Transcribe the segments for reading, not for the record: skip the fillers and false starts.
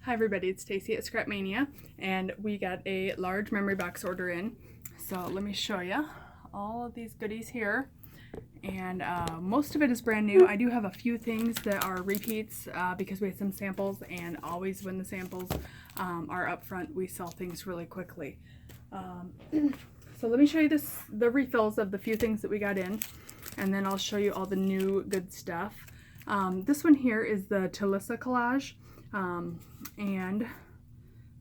Hi everybody, it's Stacy at Scrapmania, and we got a large memory box order in. So let me show you all of these goodies here. And most of it is brand new. I do have a few things that are repeats because we had some samples, and always when the samples are up front, we sell things really quickly. So let me show you the refills of the few things that we got in, and then I'll show you all the new good stuff. This one here is the Talissa collage. And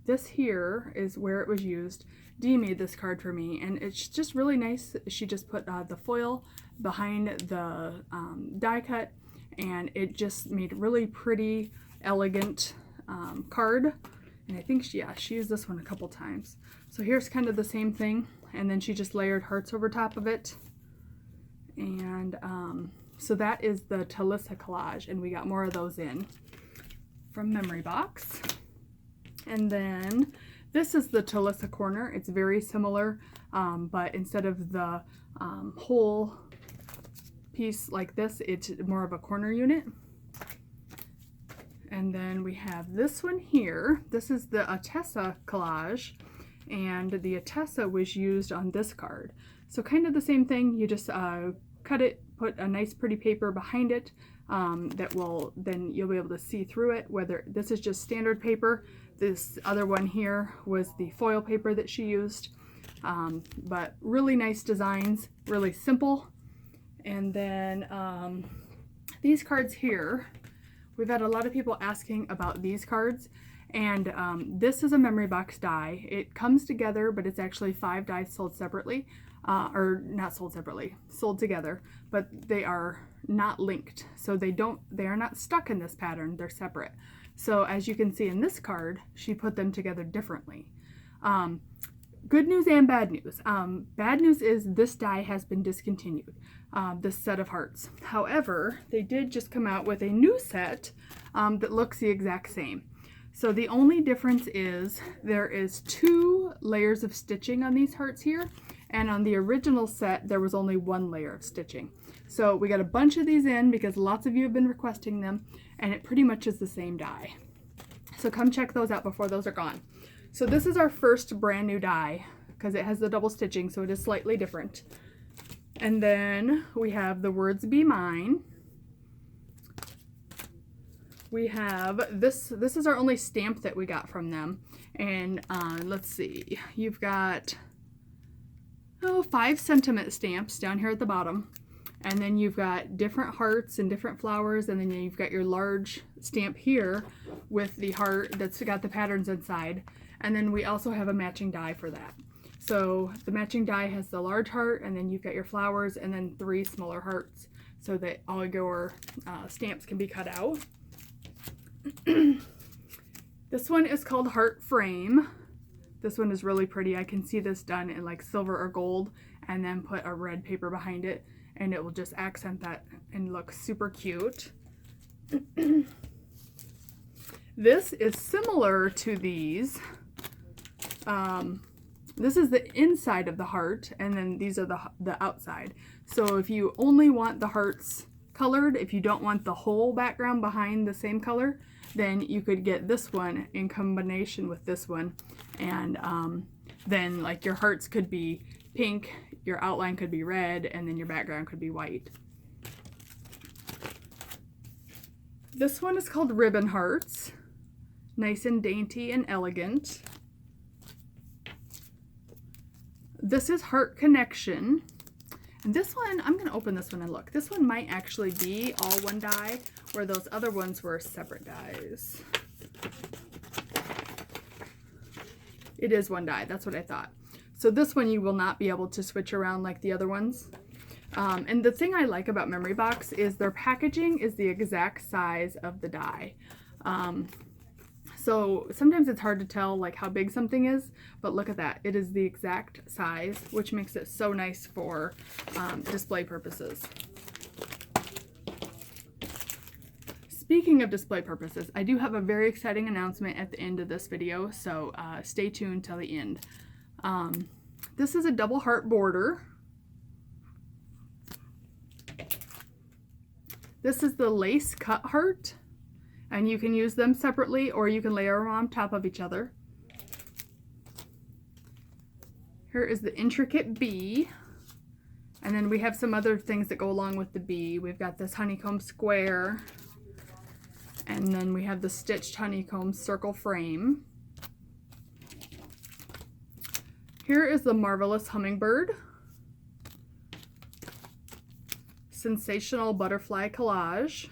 this here is where it was used. Dee made this card for me, and it's just really nice. She just put the foil behind the die cut, and it just made a really pretty, elegant card. And I think she used this one a couple times. So here's kind of the same thing, and then she just layered hearts over top of it. And so that is the Talissa collage, and we got more of those in from Memory Box. And then this is the Talissa corner. It's very similar, but instead of the whole piece like this, it's more of a corner unit. And then we have this one here. This is the Atessa collage, and the Atessa was used on this card. So kind of the same thing. You just cut it, put a nice pretty paper behind it, that will, then you'll be able to see through it. Whether this is just standard paper, this other one here was the foil paper that she used. But really nice designs, really simple. And then these cards here, we've had a lot of people asking about these cards. And this is a Memory Box die. It comes together, but it's actually 5 dies sold separately. Or not sold separately, sold together, but they are not linked. So they are not stuck in this pattern, they're separate. So as you can see in this card, she put them together differently. Good news and bad news. Bad news is this die has been discontinued, this set of hearts. However, they did just come out with a new set that looks the exact same. So the only difference is there is 2 layers of stitching on these hearts here. And on the original set, there was only 1 layer of stitching. So we got a bunch of these in because lots of you have been requesting them, and it pretty much is the same die. So come check those out before those are gone. So this is our first brand new die because it has the double stitching, so it is slightly different. And then we have the Words Be Mine. We have this is our only stamp that we got from them. And let's see, you've got 5 sentiment stamps down here at the bottom, and then you've got different hearts and different flowers, and then you've got your large stamp here with the heart that's got the patterns inside, and then we also have a matching die for that. So the matching die has the large heart, and then you've got your flowers, and then 3 smaller hearts, so that all your stamps can be cut out. This one is called Heart Frame. This one is really pretty. I can see this done in like silver or gold, and then put a red paper behind it, and it will just accent that and look super cute. This is similar to these. This is the inside of the heart, and then these are the outside. So if you only want the hearts colored, if you don't want the whole background behind the same color, then you could get this one in combination with this one, and then like your hearts could be pink, your outline could be red, and then your background could be white. This one is called Ribbon Hearts. Nice and dainty and elegant. This is Heart Connection. And this one, I'm going to open this one and look. This one might actually be all 1 die, where those other ones were separate dies. It is 1 die, that's what I thought. So this one you will not be able to switch around like the other ones. And the thing I like about Memory Box is their packaging is the exact size of the die. So sometimes it's hard to tell like how big something is, but look at that. It is the exact size, which makes it so nice for display purposes. Speaking of display purposes, I do have a very exciting announcement at the end of this video, so stay tuned till the end. This is a double heart border. This is the lace cut heart. And you can use them separately or you can layer them on top of each other. Here is the intricate bee. And then we have some other things that go along with the bee. We've got this honeycomb square. And then we have the stitched honeycomb circle frame. Here is the marvelous hummingbird. Sensational butterfly collage.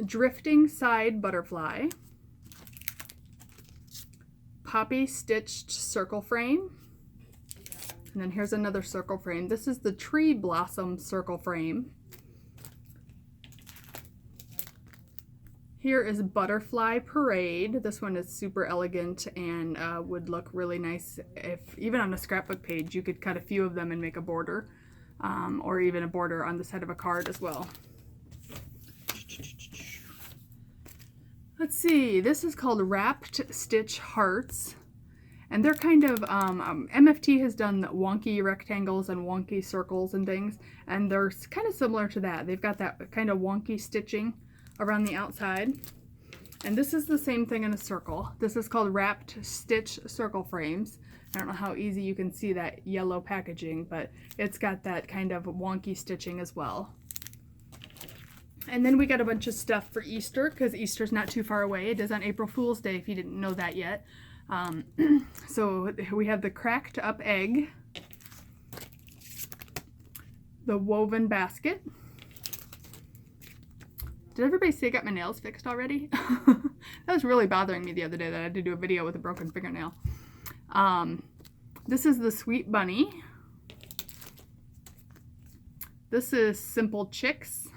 Drifting side butterfly. Poppy stitched circle frame. And then here's another circle frame. This is the tree blossom circle frame. Here is Butterfly Parade. This one is super elegant and would look really nice if, even on a scrapbook page, you could cut a few of them and make a border, or even a border on the side of a card as well. Let's see, this is called Wrapped Stitch Hearts. And they're kind of, MFT has done wonky rectangles and wonky circles and things, and they're kind of similar to that. They've got that kind of wonky stitching around the outside. And this is the same thing in a circle. This is called Wrapped Stitch Circle Frames. I don't know how easy you can see that yellow packaging, but it's got that kind of wonky stitching as well. And then we got a bunch of stuff for Easter, because Easter's not too far away. It is on April Fool's Day, if you didn't know that yet. So we have the cracked up egg, the woven basket. Did everybody see I got my nails fixed already? That was really bothering me the other day that I had to do a video with a broken fingernail. This is the Sweet Bunny. This is Simple Chicks.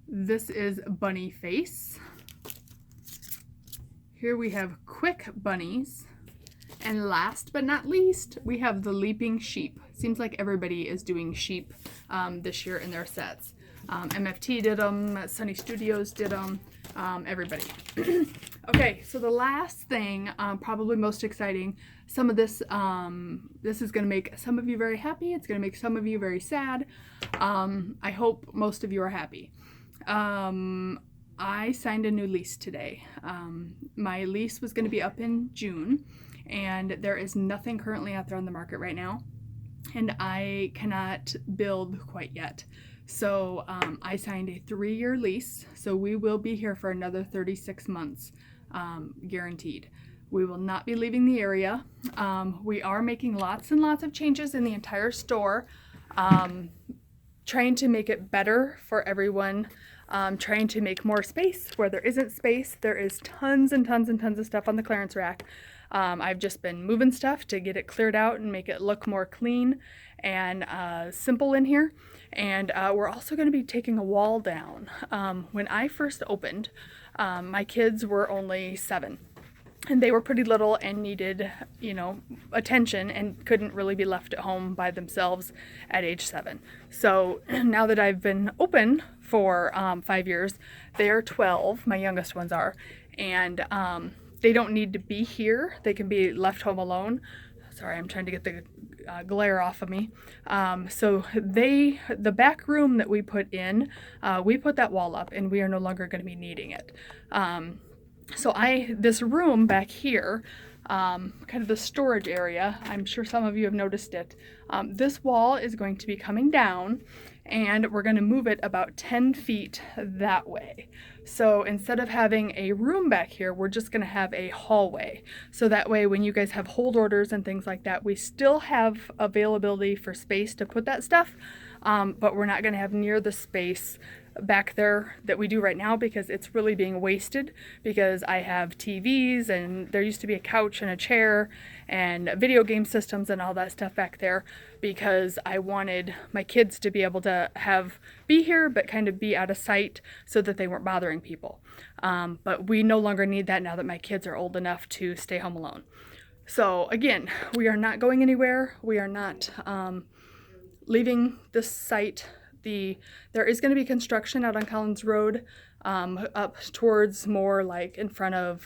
This is Bunny Face. Here we have Quick Bunnies. And last but not least, we have the Leaping Sheep. Seems like everybody is doing sheep this year in their sets. MFT did them, Sunny Studios did them, everybody. Okay, so the last thing, probably most exciting, some of this, this is going to make some of you very happy. It's going to make some of you very sad. I hope most of you are happy. I signed a new lease today. My lease was going to be up in June, and there is nothing currently out there on the market right now, and I cannot build quite yet. So I signed a 3-year lease, so we will be here for another 36 months, guaranteed. We will not be leaving the area. We are making lots and lots of changes in the entire store, trying to make it better for everyone, trying to make more space where there isn't space. There is tons and tons and tons of stuff on the clearance rack. I've just been moving stuff to get it cleared out and make it look more clean and simple in here. And we're also going to be taking a wall down. When I first opened, my kids were only 7. And they were pretty little and needed, you know, attention and couldn't really be left at home by themselves at age 7. So now that I've been open for 5 years, they are 12, my youngest ones are, and they don't need to be here. They can be left home alone. Sorry, I'm trying to get the glare off of me. So the back room that we put in, we put that wall up and we are no longer going to be needing it. So this room back here, kind of the storage area, I'm sure some of you have noticed it. This wall is going to be coming down and we're going to move it about 10 feet that way. So instead of having a room back here, we're just going to have a hallway. So that way when you guys have hold orders and things like that, we still have availability for space to put that stuff, but we're not going to have near the space back there that we do right now, because it's really being wasted, because I have TVs and there used to be a couch and a chair and video game systems and all that stuff back there, because I wanted my kids to be able to be here but kind of be out of sight so that they weren't bothering people. But we no longer need that now that my kids are old enough to stay home alone. So again, we are not going anywhere. We are not leaving this site. There is going to be construction out on Collins Road, up towards more like in front of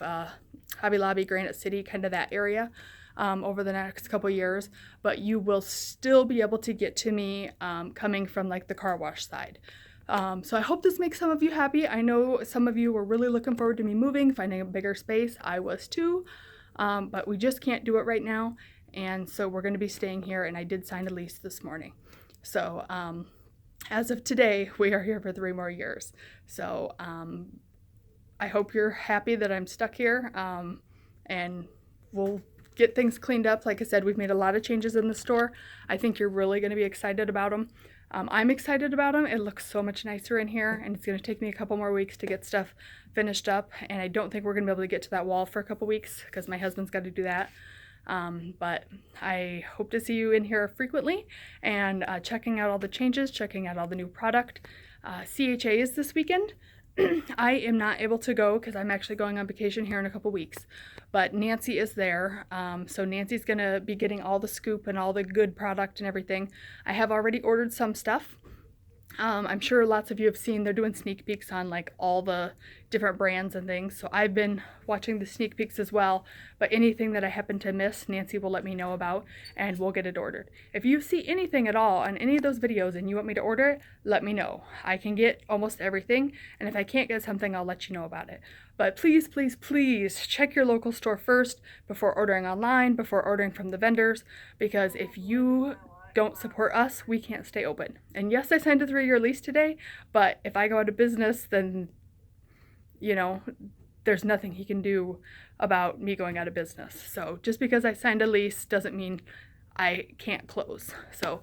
Hobby Lobby, Granite City, kind of that area, over the next couple years. But you will still be able to get to me coming from like the car wash side. So I hope this makes some of you happy. I know some of you were really looking forward to me moving, finding a bigger space. I was too, but we just can't do it right now. And so we're going to be staying here, and I did sign a lease this morning. So as of today, we are here for 3 more years. So I hope you're happy that I'm stuck here, and we'll get things cleaned up. Like I said, we've made a lot of changes in the store. I think you're really going to be excited about them. I'm excited about them. It looks so much nicer in here, and it's going to take me a couple more weeks to get stuff finished up, and I don't think we're going to be able to get to that wall for a couple weeks because my husband's got to do that. But I hope to see you in here frequently and checking out all the changes, checking out all the new product. CHA is this weekend. I am not able to go because I'm actually going on vacation here in a couple weeks, but Nancy is there. So Nancy's gonna be getting all the scoop and all the good product and everything. I have already ordered some stuff. I'm sure lots of you have seen they're doing sneak peeks on like all the different brands and things. So I've been watching the sneak peeks as well, but anything that I happen to miss, Nancy will let me know about and we'll get it ordered. If you see anything at all on any of those videos and you want me to order it, let me know. I can get almost everything, and if I can't get something, I'll let you know about it. But please, please, please check your local store first before ordering online, before ordering from the vendors, because if you don't support us, we can't stay open. And yes, I signed a 3-year lease today, but if I go out of business, then, you know, there's nothing he can do about me going out of business. So just because I signed a lease doesn't mean I can't close. So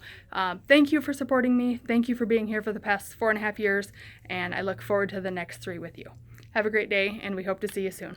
thank you for supporting me. Thank you for being here for the past 4.5 years, and I look forward to the next 3 with you. Have a great day, and we hope to see you soon.